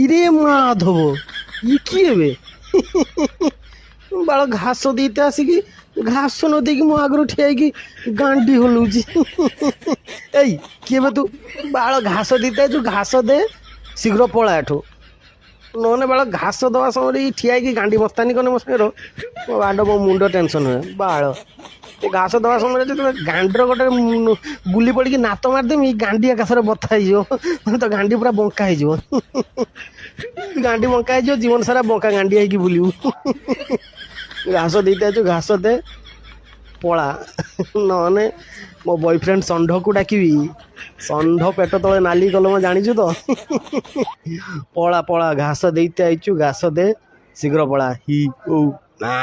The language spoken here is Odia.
ইরে মাধব ই কি হবে ବାଳ ଘାସ ଦେଇତେ ଆସିକି ଘାସ ନ ଦେଇକି ମୋ ଆଗରୁ ଠିଆ ହେଇକି ଗାଣ୍ଡି ହଲଉଛି ଏଇ କିଏ ବେ ତୁ ବାଳ ଘାସ ଦେଇତେ ଆଇଛୁ ଘାସ ଦେ ଶୀଘ୍ର ପଳା ଏଠୁ ନହେଲେ ବାଳ ଘାସ ଦେବା ସମୟରେ ଠିଆ ହେଇକି ଗାଣ୍ଡି ବସ୍ତାନି କଲେ ମୋ ସାଙ୍ଗର ମୋ ବାଡ଼ ମୋ ମୁଣ୍ଡ ଟେନସନ୍ ହୁଏ ବାଳ ଏ ଘାସ ଦେବା ସମୟରେ ଯେତେବେଳେ ଗାଣ୍ଡିର ଗୋଟେ ଗୁଲି ପଡ଼ିକି ନାତ ମାରିଦେମି ଗାଣ୍ଡି ଏକାଥରେ ବଥା ହେଇଯିବ ତ ଗାଣ୍ଡି ପୁରା ବଙ୍କା ହେଇଯିବ ଗାଣ୍ଡି ବଙ୍କା ହେଇଯିବ ଜୀବନ ସାରା ବଙ୍କା ଗାଣ୍ଡି ହେଇକି ବୁଲିବୁ ଘାସ ଦେଇତେ ଆଛୁ ଘାସ ଦେ ପଳା ନହେଲେ ମୋ ବୟଫ୍ରେଣ୍ଡ ଷଣ୍ଢକୁ ଡାକିବି ଷଣ୍ଢ ପେଟ ତଳେ ନାଲି କଲମ ଜାଣିଛୁ ତ ପଳା ପଳା ଘାସ ଦେଇତେ ଆଇଛୁ ଘାସ ଦେ ଶୀଘ୍ର ପଳା ହି ଓ ନା